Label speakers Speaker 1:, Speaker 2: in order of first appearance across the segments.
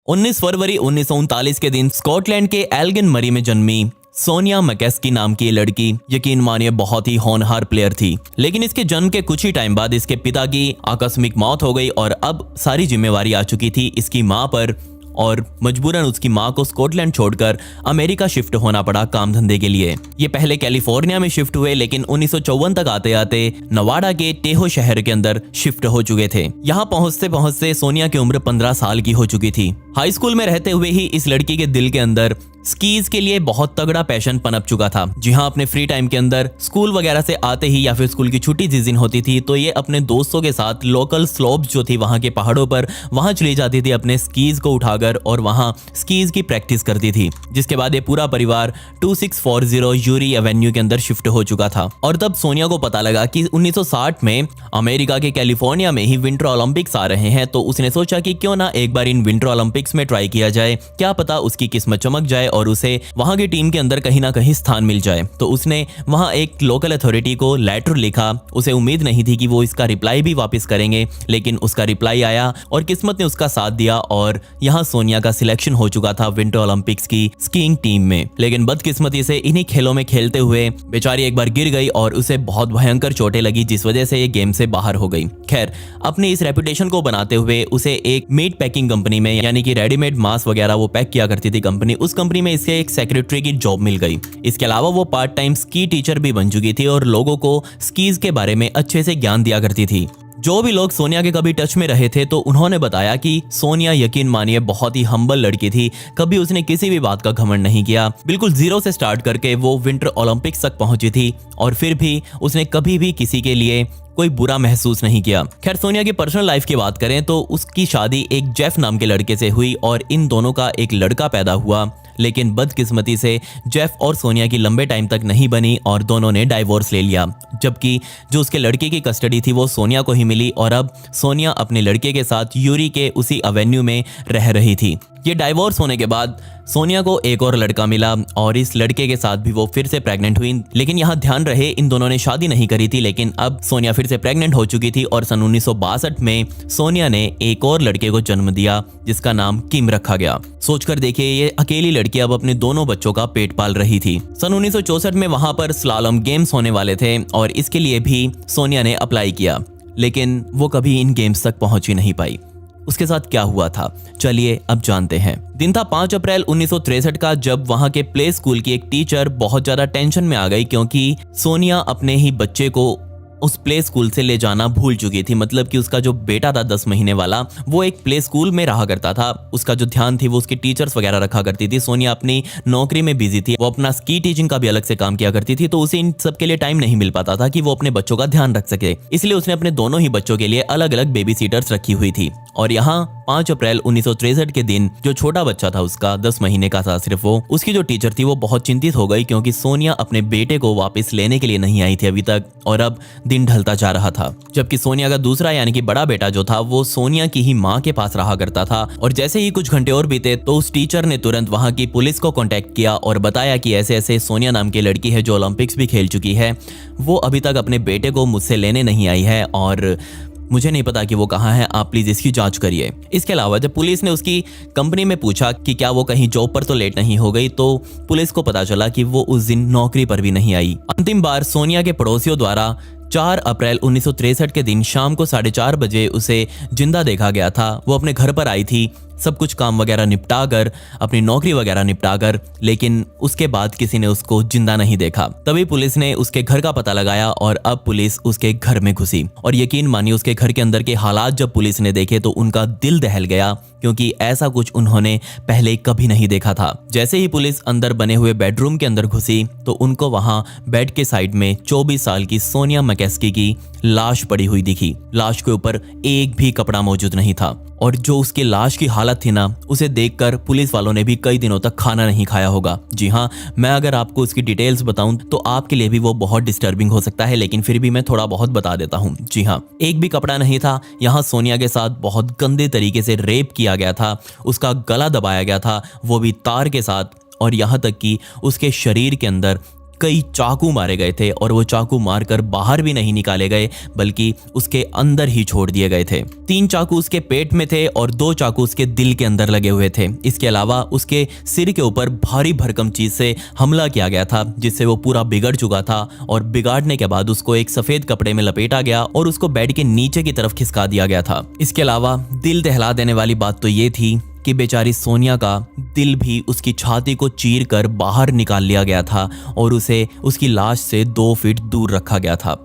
Speaker 1: 19 फरवरी 1939 के दिन स्कॉटलैंड के एल्गिन मरी में जन्मी सोनिया मैकेस्की नाम की लड़की यकीन मानिए बहुत ही होनहार प्लेयर थी। लेकिन इसके जन्म के कुछ ही टाइम बाद इसके पिता की आकस्मिक मौत हो गई और अब सारी जिम्मेवारी आ चुकी थी इसकी मां पर और मजबूरन उसकी मां को स्कॉटलैंड छोड़कर अमेरिका शिफ्ट होना पड़ा काम धंधे के लिए। ये पहले कैलिफोर्निया में शिफ्ट हुए लेकिन 1954 तक आते आते नवाडा के टेहो शहर के अंदर शिफ्ट हो चुके थे। यहाँ पहुंचते पहुंचते सोनिया की उम्र 15 साल की हो चुकी थी। हाई स्कूल में रहते हुए ही इस लड़की के दिल के अंदर स्कीज के लिए बहुत तगड़ा पैशन पनप चुका था। जी हाँ, अपने फ्री टाइम के अंदर स्कूल वगैरह से आते ही या फिर स्कूल की छुट्टी जिस दिन होती थी तो ये अपने दोस्तों के साथ लोकल स्लोप्स जो थी वहां के पहाड़ों पर वहां चली जाती थी अपने स्कीज को उठाकर और वहां स्कीज की प्रैक्टिस करती थी। जिसके बाद ये पूरा परिवार 2640 यूरी एवेन्यू के अंदर शिफ्ट हो चुका था। और तब सोनिया को पता लगा कि 1960 में अमेरिका के कैलिफोर्निया में ही विंटर ओलंपिक्स आ रहे हैं, तो उसने सोचा कि क्यों ना एक बार इन विंटर ओलंपिक्स में ट्राई किया जाए, क्या पता उसकी किस्मत चमक जाए और उसे वहां की टीम के अंदर कहीं ना कहीं स्थान मिल जाए। तो उसने वहां एक लोकल अथॉरिटी को लेटर लिखा। उसे उम्मीद नहीं थी कि वो इसका रिप्लाई भी वापस करेंगे, लेकिन उसका रिप्लाई आया और किस्मत ने उसका साथ दिया और यहां सोनिया का सिलेक्शन हो चुका था विंटर ओलंपिक्स की स्कीइंग टीम में। लेकिन बदकिस्मती से इन्हीं खेलों में खेलते हुए बेचारी एक बार गिर गई और उसे बहुत भयंकर चोटें लगी, जिस वजह से ये गेम से बाहर हो गई। खैर, अपनी इस रेपुटेशन को बनाते हुए उसे एक मीट पैकिंग कंपनी में, यानी कि रेडीमेड मांस वगैरह वो पैक किया करती थी कंपनी, उस कंपनी में इसे एक सेक्रेटरी की जॉब मिल गई। इसके अलावा वो पार्ट टाइम स्की टीचर भी बन चुकी थी और लोगों को स्कीज के बारे में अच्छे से ज्ञान दिया करती थी। जो भी लोग सोनिया के कभी टच में रहे थे तो उन्होंने बताया कि सोनिया यकीन मानिए बहुत ही हम्बल लड़की थी। कभी उसने किसी भी बात का घमंड नहीं किया। बिल्कुल जीरो से स्टार्ट करके वो विंटर ओलंपिक्स तक पहुंची थी और फिर भी उसने कभी भी किसी के लिए कोई बुरा महसूस नहीं किया। खैर, सोनिया की पर्सनल लाइफ की बात करें तो उसकी शादी एक जेफ नाम के लड़के से हुई और इन दोनों का एक लड़का पैदा हुआ। लेकिन बदकिस्मती से जेफ और सोनिया की लंबे टाइम तक नहीं बनी और दोनों ने डाइवोर्स ले लिया, जबकि जो उसके लड़के की कस्टडी थी वो सोनिया को ही मिली और अब सोनिया अपने लड़के के साथ यूरी के उसी एवेन्यू में रह रही थी। ये डाइवोर्स होने के बाद सोनिया को एक और लड़का मिला और इस लड़के के साथ भी वो फिर से प्रेग्नेंट हुई। लेकिन यहाँ ध्यान रहे, इन दोनों ने शादी नहीं करी थी, लेकिन अब सोनिया फिर से प्रेग्नेंट हो चुकी थी और सन 1962 में सोनिया ने एक और लड़के को जन्म दिया जिसका नाम किम रखा गया। सोचकर देखिए, ये अकेली लड़की अब अपने दोनों बच्चों का पेट पाल रही थी। सन 1964 में वहां पर स्लालम गेम्स होने वाले थे और इसके लिए भी सोनिया ने अप्लाई किया, लेकिन वो कभी इन गेम्स तक पहुंच ही नहीं पाई। उसके साथ क्या हुआ था, चलिए अब जानते हैं। दिन था 5 अप्रैल 1963 का, जब वहां के प्ले स्कूल की एक टीचर बहुत ज्यादा टेंशन में आ गई क्योंकि सोनिया अपने ही बच्चे को उस प्ले स्कूल से ले जाना भूल चुकी थी। मतलब कि उसका जो बेटा था 10 महीने वाला, वो एक प्ले स्कूल में रहा करता था। उसका जो ध्यान थी वो उसकी टीचर्स वगैरह रखा करती थी। सोनिया अपनी नौकरी में बिजी थी, वो अपना स्की टीचिंग का भी अलग से काम किया करती थी, तो उसे इन सब के लिए टाइम नहीं मिल पाता था कि वो अपने बच्चों का ध्यान रख सके। इसलिए उसने अपने दोनों ही बच्चों के लिए अलग अलग बेबी सीटर्स रखी हुई थी। और यहाँ 5 अप्रैल 1963 के दिन जो छोटा बच्चा था उसका 10 महीने का था सिर्फ वो, उसकी जो टीचर थी वो बहुत चिंतित हो गई क्योंकि सोनिया अपने बेटे को वापस लेने के लिए नहीं आई थी अभी तक और अब दिन ढलता जा रहा था। जबकि सोनिया का दूसरा यानी कि बड़ा बेटा जो था वो सोनिया की ही माँ के पास रहा करता था। और जैसे ही कुछ घंटे और बीते तो उस टीचर ने तुरंत वहां की पुलिस को कांटेक्ट किया और बताया कि ऐसे ऐसे सोनिया नाम की लड़की है जो ओलंपिक्स भी खेल चुकी है, वो अभी तक अपने बेटे को मुझसे लेने नहीं आई है और मुझे नहीं पता कि वो कहाँ है, आप प्लीज इसकी जांच करिए। इसके अलावा जब पुलिस ने उसकी कंपनी में पूछा कि क्या वो कहीं जॉब पर तो लेट नहीं हो गई, तो पुलिस को पता चला कि वो उस दिन नौकरी पर भी नहीं आई। अंतिम बार सोनिया के पड़ोसियों द्वारा 4 अप्रैल 1963 के दिन शाम को 4:30 बजे उसे जिंदा देखा गया था। वो अपने घर पर आई थी सब कुछ काम वगैरह निपटा कर, अपनी नौकरी वगैरह निपटा कर, लेकिन उसके बाद किसी ने उसको जिंदा नहीं देखा। तभी पुलिस ने उसके घर का पता लगाया और अब पुलिस उसके घर में घुसी और यकीन मानिए उसके घर के अंदर के हालात जब पुलिस ने देखे तो उनका दिल दहल गया क्योंकि ऐसा कुछ उन्होंने पहले कभी नहीं देखा था। जैसे ही पुलिस अंदर बने हुए बेडरूम के अंदर घुसी तो उनको वहां बेड के साइड में 24 साल की सोनिया मैकेस्की की लाश पड़ी हुई दिखी। लाश के ऊपर एक भी कपड़ा मौजूद नहीं था और जो उसकी लाश की हालत थी ना, उसे देखकर पुलिस वालों ने भी कई दिनों तक खाना नहीं खाया होगा। जी हाँ, मैं अगर आपको उसकी डिटेल्स बताऊं तो आपके लिए भी वो बहुत डिस्टर्बिंग हो सकता है, लेकिन फिर भी मैं थोड़ा बहुत बता देता हूं। जी हाँ, एक भी कपड़ा नहीं था। यहाँ सोनिया के साथ बहुत गंदे तरीके से रेप किया गया था, उसका गला दबाया गया था, वो भी तार के साथ, और यहाँ तक कि उसके शरीर के अंदर कई चाकू मारे गए थे और वो चाकू मारकर बाहर भी नहीं निकाले गए बल्कि उसके अंदर ही छोड़ दिए गए थे। 3 चाकू उसके पेट में थे और 2 चाकू उसके दिल के अंदर लगे हुए थे। इसके अलावा उसके सिर के ऊपर भारी भरकम चीज से हमला किया गया था जिससे वो पूरा बिगड़ चुका था और बिगाड़ने के बाद उसको एक सफेद कपड़े में लपेटा गया और उसको बेड के नीचे की तरफ खिसका दिया गया था। इसके अलावा दिल दहला देने वाली बात तो ये थी कि बेचारी सोनिया का दिल भी उसकी छाती को चीर कर बाहर निकाल लिया गया था और उसे उसकी लाश से 2 फीट दूर रखा गया था।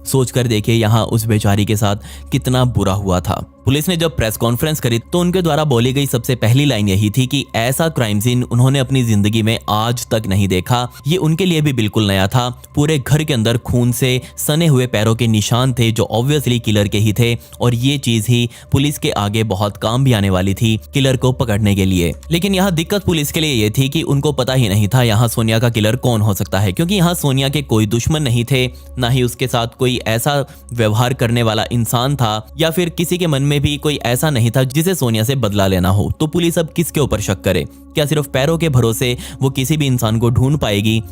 Speaker 1: सोच कर देखिए यहाँ उस बेचारी के साथ कितना बुरा हुआ था। पुलिस ने जब प्रेस कॉन्फ्रेंस करी तो उनके द्वारा बोली गई सबसे पहली लाइन यही थी कि ऐसा क्राइम सीन उन्होंने अपनी जिंदगी में आज तक नहीं देखा। ये उनके लिए भी बिल्कुल नया था। पूरे घर के अंदर खून से सने हुए पैरों के निशान थे जो ऑब्वियसली किलर के ही थे और ये चीज ही पुलिस के आगे बहुत काम भी आने वाली थी किलर को पकड़ने के लिए। लेकिन यहाँ दिक्कत पुलिस के लिए ये थी कि उनको पता ही नहीं था यहाँ सोनिया का किलर कौन हो सकता है, क्योंकि यहाँ सोनिया के कोई दुश्मन नहीं थे, ना ही उसके साथ कोई ऐसा व्यवहार करने वाला इंसान था या फिर किसी के मन में भी कोई ऐसा नहीं था जिसे सोनिया से बदला लेना हो। तो पुलिस अब किसके ऊपर शक करे? क्या सिर्फ पैरों के भरोसे वो किसी भी इंसान को ढूंढ पाएगी?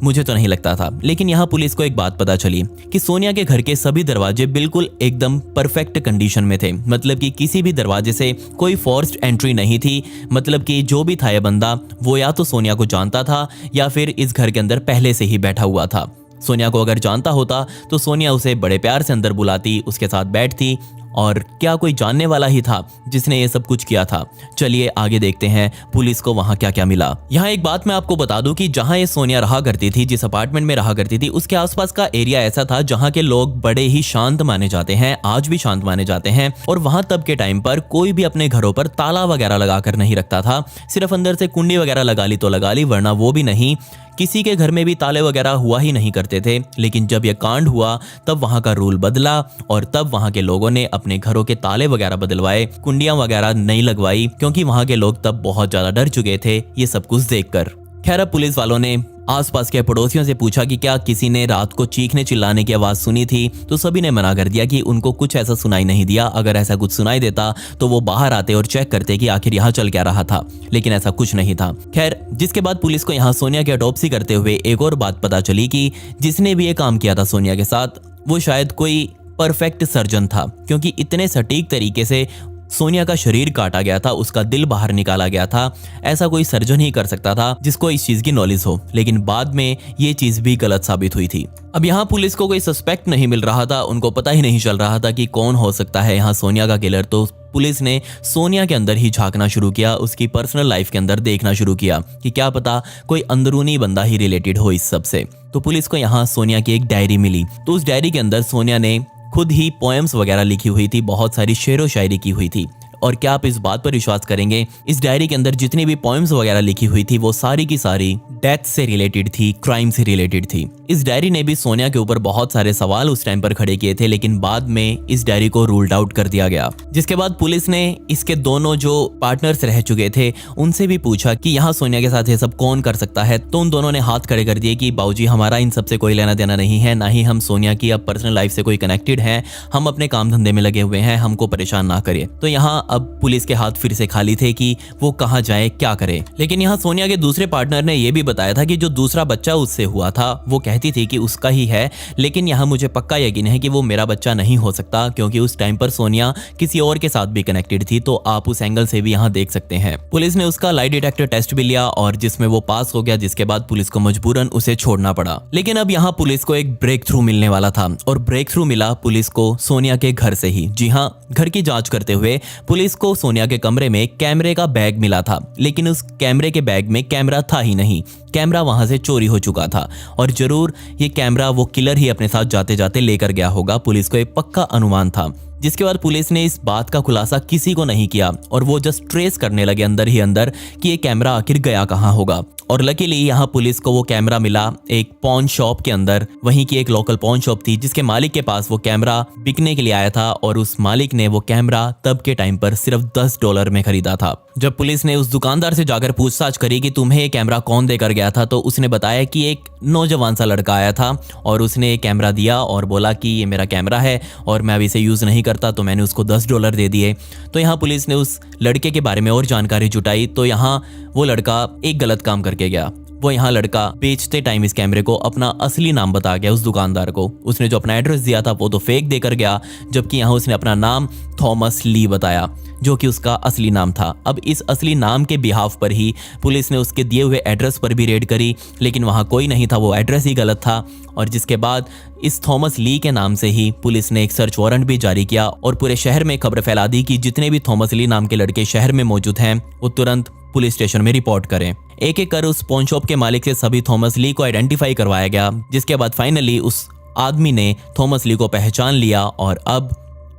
Speaker 1: मुझे तो नहीं लगता था। लेकिन यहाँ पुलिस को एक बात पता चली कि सोनिया के घर के सभी दरवाजे बिल्कुल एकदम परफेक्ट कंडीशन में थे। मतलब कि किसी भी दरवाजे से कोई फोर्स्ड एंट्री नहीं थी। मतलब कि जो भी था ये बंदा वो या तो सोनिया को जानता था या फिर इस घर के अंदर पहले से ही बैठा हुआ था। सोनिया को अगर जानता होता तो सोनिया उसे बड़े प्यार से अंदर बुलाती, उसके साथ बैठती। और क्या कोई जानने वाला ही था जिसने ये सब कुछ किया था? चलिए आगे देखते हैं पुलिस को वहां क्या क्या मिला। यहाँ एक बात मैं आपको बता दूं कि जहां ये सोनिया रहा करती थी, जिस अपार्टमेंट में रहा करती थी, उसके आसपास का एरिया ऐसा था जहां के लोग बड़े ही शांत माने जाते हैं, आज भी शांत माने जाते हैं। और वहां तब के टाइम पर कोई भी अपने घरों पर ताला वगैरह लगाकर नहीं रखता था। सिर्फ अंदर से कुंडी वगैरह लगा ली तो लगा ली, वरना वो भी नहीं। किसी के घर में भी ताले वगैरह हुआ ही नहीं करते थे। लेकिन जब यह कांड हुआ तब वहां का रूल बदला और तब वहां के लोगों ने अपने घरों के ताले वगैरह बदलवाए, कुंडियां वगैरह नहीं लगवाई, क्योंकि वहां के लोग तब बहुत ज्यादा डर चुके थे ये सब कुछ देखकर। खैर अब पुलिस वालों ने आसपास के पड़ोसियों से पूछा कि क्या किसी ने रात को चीखने चिल्लाने की आवाज सुनी थी, तो सभी ने मना कर दिया कि उनको कुछ ऐसा सुनाई नहीं दिया। अगर ऐसा कुछ सुनाई देता तो वो बाहर आते और चेक करते कि आखिर यहाँ चल क्या रहा था, लेकिन ऐसा कुछ नहीं था। खैर जिसके बाद पुलिस को यहाँ सोनिया की ऑटोप्सी करते हुए एक और बात पता चली कि जिसने भी ये काम किया था सोनिया के साथ वो शायद कोई परफेक्ट सर्जन था, क्योंकि इतने सटीक तरीके से सोनिया का शरीर काटा गया था, उसका दिल बाहर निकाला गया था। ऐसा कोई सर्जन ही कर सकता था जिसको इस चीज की नॉलेज हो। लेकिन बाद में ये चीज भी गलत साबित हुई थी। अब यहाँ पुलिस को कोई सस्पेक्ट नहीं मिल रहा था, उनको पता ही नहीं चल रहा था कि कौन हो सकता है यहाँ सोनिया का किलर। तो पुलिस ने सोनिया के अंदर ही झांकना शुरू किया, उसकी पर्सनल लाइफ के अंदर देखना शुरू किया कि क्या पता कोई अंदरूनी बंदा ही रिलेटेड हो इस सब से। तो पुलिस को यहाँ सोनिया की एक डायरी मिली। तो उस डायरी के अंदर सोनिया ने खुद ही पोएम्स वगैरह लिखी हुई थी, बहुत सारी शेरो शायरी की हुई थी। और क्या आप इस बात पर विश्वास करेंगे, इस डायरी के अंदर जितनी भी पोएम्स वगैरह लिखी हुई थी वो सारी की सारी डेथ से रिलेटेड थी, क्राइम से रिलेटेड थी। इस डायरी ने भी सोनिया के ऊपर बहुत सारे सवाल उस टाइम पर खड़े किए थे, लेकिन बाद में इस डायरी को रूल्ड आउट कर दिया गया। जिसके बाद पुलिस ने इसके दोनों जो पार्टनर्स रह चुके थे उनसे भी पूछा कि यहाँ सोनिया के साथ ये सब कौन कर सकता है। तो उन दोनों ने हाथ खड़े कर दिए कि बाबूजी हमारा इन सबसे कोई लेना देना नहीं है, ना ही हम सोनिया की अब पर्सनल लाइफ से कोई कनेक्टेड हैं, हम अपने काम धंधे में लगे हुए हैं, हमको परेशान ना करिए। तो यहाँ अब पुलिस के हाथ फिर से खाली थे कि वो कहाँ जाए, क्या करे। लेकिन यहाँ सोनिया के दूसरे पार्टनर ने यह भी बताया था कि जो दूसरा बच्चा उससे हुआ था वो कहती थी कि उसका ही है, लेकिन यहाँ मुझे पक्का यकीन है कि वो मेरा बच्चा नहीं हो सकता, क्योंकि उस टाइम पर सोनिया किसी और के साथ भी कनेक्टेड थी। तो आप उस एंगल से भी यहाँ देख सकते हैं। पुलिस ने उसका लाई डिटेक्टर टेस्ट भी लिया और जिसमें वो पास हो गया, जिसके बाद पुलिस को मजबूरन उसे छोड़ना पड़ा। लेकिन अब यहाँ पुलिस को एक ब्रेक थ्रू मिलने वाला था और ब्रेक थ्रू मिला पुलिस को सोनिया के घर से ही। जी हाँ, घर की जांच करते हुए पुलिस को सोनिया के कमरे में कैमरे का बैग मिला था, लेकिन उस कैमरे के बैग में कैमरा था ही नहीं। कैमरा वहां से चोरी हो चुका था और जरूर ये कैमरा वो किलर ही अपने साथ जाते जाते लेकर गया होगा। पुलिस को एक पक्का अनुमान था। जिसके बाद पुलिस ने इस बात का खुलासा किसी को नहीं किया और वो जस्ट ट्रेस करने लगे अंदर ही अंदर कि ये कैमरा आखिर गया कहाँ होगा। और लकीली यहाँ पुलिस को वो कैमरा मिला एक पॉन शॉप के अंदर। वहीं की एक लोकल पॉन शॉप थी जिसके मालिक के पास वो कैमरा बिकने के लिए आया था और उस मालिक ने वो कैमरा तब के टाइम पर सिर्फ $10 में खरीदा था। जब पुलिस ने उस दुकानदार से जाकर पूछताछ करी कि तुम्हें ये कैमरा कौन देकर गया था, तो उसने बताया कि एक नौजवान सा लड़का आया था और उसने कैमरा दिया और बोला कि ये मेरा कैमरा है और मैं अब इसे यूज नहीं करता, तो मैंने उसको $10 दे दिए। तो यहाँ पुलिस ने उस लड़के के बारे में और जानकारी जुटाई तो यहाँ वो लड़का एक गलत काम करके गया। वो यहाँ लड़का बेचते टाइम इस कैमरे को अपना असली नाम बता गया उस दुकानदार को। उसने जो अपना एड्रेस दिया था वो तो फेक देकर गया, जबकि यहाँ उसने अपना नाम थॉमस ली बताया, जो कि उसका असली नाम था। अब इस असली नाम के बिहाफ पर ही पुलिस ने उसके दिए हुए एड्रेस पर भी रेड करी, लेकिन वहाँ कोई नहीं था, वो एड्रेस ही गलत था। और जिसके बाद इस थॉमस ली के नाम से ही पुलिस ने एक सर्च वारंट भी जारी किया और पूरे शहर में खबर फैला दी कि जितने भी थॉमस ली नाम के लड़के शहर में मौजूद हैं वो तुरंत पुलिस स्टेशन में रिपोर्ट करें। एक एक कर उस पॉन शॉप के मालिक से सभी थॉमस ली को आइडेंटिफाई करवाया गया, जिसके बाद फाइनली उस आदमी ने थॉमस ली को पहचान लिया और अब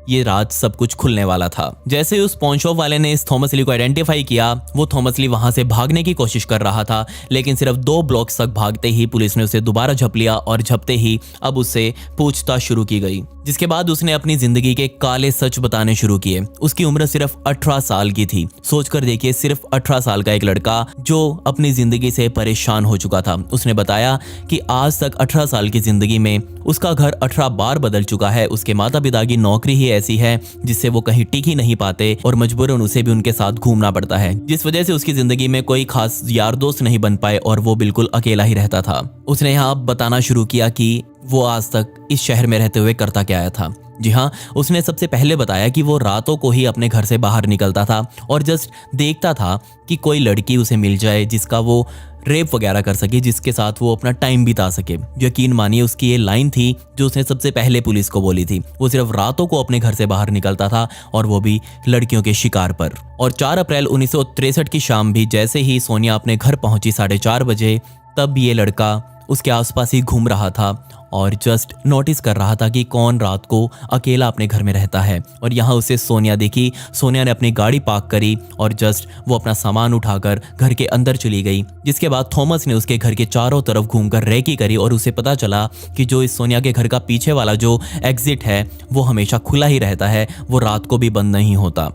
Speaker 1: ये राज सब कुछ खुलने वाला था। जैसे ही उस पॉन शॉप वाले ने इस थॉमस ली को आइडेंटिफाई किया, वो थॉमस ली वहां से भागने की कोशिश कर रहा था, लेकिन सिर्फ 2 ब्लॉक्स तक भागते ही पुलिस ने उसे दोबारा झप लिया और झपते ही अब उससे पूछताछ शुरू की गई, जिसके बाद उसने अपनी जिंदगी के काले सच बताने शुरू किए। उसकी उम्र सिर्फ 18 साल की थी। सोचकर देखिए, सिर्फ 18 साल का एक लड़का जो अपनी जिंदगी से परेशान हो चुका था। उसने बताया कि आज तक 18 साल की जिंदगी में उसका घर 18 बार बदल चुका है। उसके माता पिता की नौकरी ही ऐसी है जिससे वो कहीं टिक ही नहीं पाते और मजबूरन उसे भी उनके साथ घूमना पड़ता है, जिस वजह से उसकी जिंदगी में कोई खास यार दोस्त नहीं बन पाए और वो बिल्कुल अकेला ही रहता था। उसने यहाँ बताना शुरू किया कि वो आज तक इस शहर में रहते हुए करता क्या आया था। जी हाँ, उसने सबसे पहले बताया कि वो रातों को ही अपने घर से बाहर निकलता था और जस्ट देखता था कि कोई लड़की उसे मिल जाए जिसका वो रेप वगैरह कर सके, जिसके साथ वो अपना टाइम बिता सके। यकीन मानिए, उसकी ये लाइन थी जो उसने सबसे पहले पुलिस को बोली थी। वो सिर्फ रातों को अपने घर से बाहर निकलता था और वो भी लड़कियों के शिकार पर। और 4 अप्रैल 1963 की शाम भी जैसे ही सोनिया अपने घर पहुंची 4:30 बजे, तब ये लड़का उसके आसपास ही घूम रहा था और जस्ट नोटिस कर रहा था कि कौन रात को अकेला अपने घर में रहता है। और यहाँ उसे सोनिया दिखी। सोनिया ने अपनी गाड़ी पार्क करी और जस्ट वो अपना सामान उठाकर घर के अंदर चली गई, जिसके बाद थॉमस ने उसके घर के चारों तरफ घूमकर रेकी करी और उसे पता चला कि जो इस सोनिया के घर का पीछे वाला जो एग्जिट है वो हमेशा खुला ही रहता है, वो रात को भी बंद नहीं होता।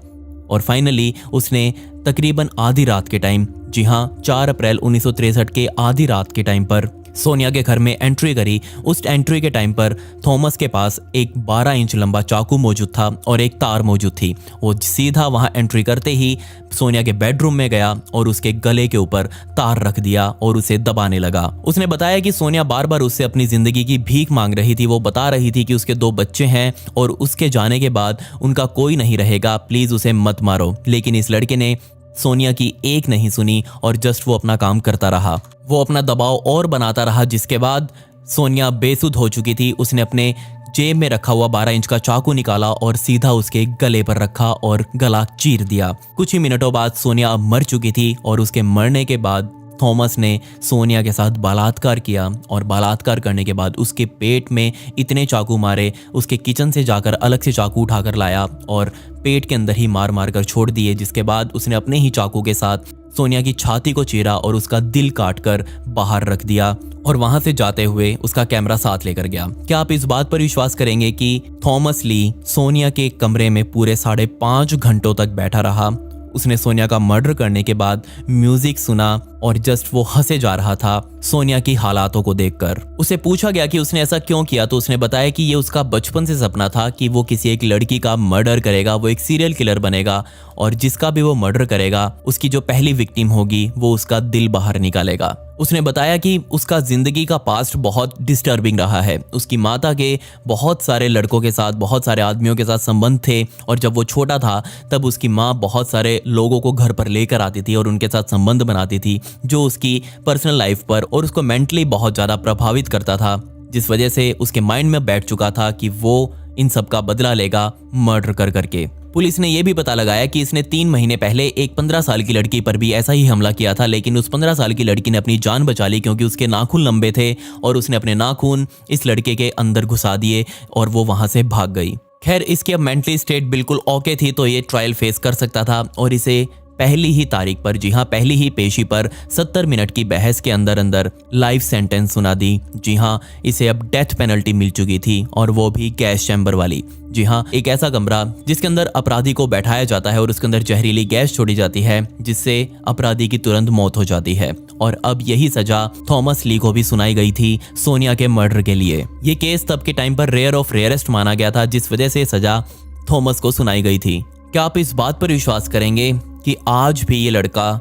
Speaker 1: और फाइनली उसने तकरीबन आधी रात के टाइम, जी हाँ 4 अप्रैल 1963 के आधी रात के टाइम पर सोनिया के घर में एंट्री करी। उस एंट्री के टाइम पर थॉमस के पास एक 12 इंच लंबा चाकू मौजूद था और एक तार मौजूद थी। वो सीधा वहां एंट्री करते ही सोनिया के बेडरूम में गया और उसके गले के ऊपर तार रख दिया और उसे दबाने लगा। उसने बताया कि सोनिया बार बार उससे अपनी जिंदगी की भीख मांग रही थी। वो बता रही थी कि उसके 2 बच्चे हैं और उसके जाने के बाद उनका कोई नहीं रहेगा, प्लीज उसे मत मारो। लेकिन इस लड़के ने सोनिया की एक नहीं सुनी और जस्ट वो अपना काम करता रहा। वो अपना दबाव और बनाता रहा, जिसके बाद सोनिया बेसुध हो चुकी थी। उसने अपने जेब में रखा हुआ 12 इंच का चाकू निकाला और सीधा उसके गले पर रखा और गला चीर दिया। कुछ ही मिनटों बाद सोनिया मर चुकी थी और उसके मरने के बाद थॉमस ने सोनिया के साथ बलात्कार किया और बलात्कार करने के बाद उसके पेट में इतने चाकू मारे, उसके किचन से जाकर अलग से चाकू उठाकर लाया और पेट के अंदर ही मार मार कर छोड़ दिए। जिसके बाद उसने अपने ही चाकू के साथ सोनिया की छाती को चीरा और उसका दिल काटकर बाहर रख दिया और वहां से जाते हुए उसका कैमरा साथ लेकर गया। क्या आप इस बात पर विश्वास करेंगे कि थॉमस ली सोनिया के कमरे में पूरे 5.5 घंटों तक बैठा रहा? उसने सोनिया का मर्डर करने के बाद म्यूजिक सुना और जस्ट वो हंसे जा रहा था सोनिया की हालातों को देखकर। उसे पूछा गया कि उसने ऐसा क्यों किया, तो उसने बताया कि ये उसका बचपन से सपना था कि वो किसी एक लड़की का मर्डर करेगा, वो एक सीरियल किलर बनेगा और जिसका भी वो मर्डर करेगा उसकी जो पहली विक्टिम होगी वो उसका दिल बाहर निकालेगा। उसने बताया कि उसका जिंदगी का पास्ट बहुत डिस्टर्बिंग रहा है। उसकी माता के बहुत सारे लड़कों के साथ, बहुत सारे आदमियों के साथ संबंध थे और जब वो छोटा था तब उसकी माँ बहुत सारे लोगों को घर पर लेकर आती थी और उनके साथ संबंध बनाती थी, जो उसकी पर्सनल लाइफ पर और उसको मेंटली बहुत ज़्यादा प्रभावित करता था, जिस वजह से उसके माइंड में बैठ चुका था कि वो इन सब का बदला लेगा मर्डर कर करके। पुलिस ने यह भी पता लगाया कि इसने 3 महीने पहले एक 15 साल की लड़की पर भी ऐसा ही हमला किया था, लेकिन उस 15 साल की लड़की ने अपनी जान बचा ली क्योंकि उसके नाखून लंबे थे और उसने अपने नाखून इस लड़के के अंदर घुसा दिए और वो वहां से भाग गई। खैर, इसकी अब मेंटली स्टेट बिल्कुल ओके थी तो ये ट्रायल फेस कर सकता था और इसे पहली ही तारीख पर, जी हाँ पहली ही पेशी पर 70 मिनट की बहस के अंदर अंदर लाइफ सेंटेंस सुना दी। जी हाँ, इसे अब डेथ पेनल्टी मिल चुकी थी और वो भी गैस चैम्बर वाली। जी हाँ, एक ऐसा कमरा जिसके अंदर अपराधी को बैठाया जाता है और उसके अंदर जहरीली गैस छोड़ी जाती है जिससे अपराधी की तुरंत मौत हो जाती है। और अब यही सजा थॉमस ली को भी सुनाई गई थी सोनिया के मर्डर के लिए। ये केस तब के टाइम पर रेयर ऑफ रेयरेस्ट माना गया था, जिस वजह से सजा थॉमस को सुनाई गई थी। क्या आप इस बात पर विश्वास करेंगे कि आज भी ये लड़का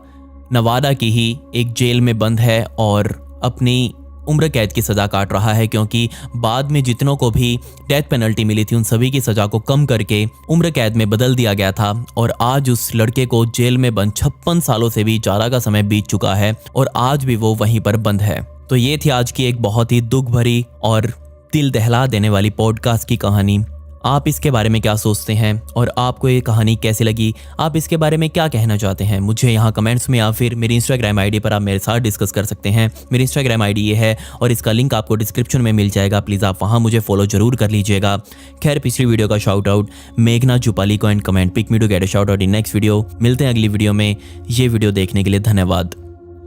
Speaker 1: नवादा की ही एक जेल में बंद है और अपनी उम्र कैद की सज़ा काट रहा है, क्योंकि बाद में जितनों को भी डेथ पेनल्टी मिली थी उन सभी की सज़ा को कम करके उम्र कैद में बदल दिया गया था। और आज उस लड़के को जेल में बंद 56 सालों से भी ज़्यादा का समय बीत चुका है और आज भी वो वहीं पर बंद है। तो ये थी आज की एक बहुत ही दुख भरी और दिल दहला देने वाली पॉडकास्ट की कहानी। आप इसके बारे में क्या सोचते हैं और आपको ये कहानी कैसी लगी? आप इसके बारे में क्या कहना चाहते हैं? मुझे यहाँ कमेंट्स में या फिर मेरी इंस्टाग्राम आईडी पर आप मेरे साथ डिस्कस कर सकते हैं। मेरी इंस्टाग्राम आईडी ये है और इसका लिंक आपको डिस्क्रिप्शन में मिल जाएगा। प्लीज़ आप वहाँ मुझे फॉलो जरूर कर लीजिएगा। खैर, पिछली वीडियो का शाउट आउट मेघना जुपाली को and comment pick me to get a shout out in next video. मिलते हैं अगली वीडियो में। ये वीडियो देखने के लिए धन्यवाद।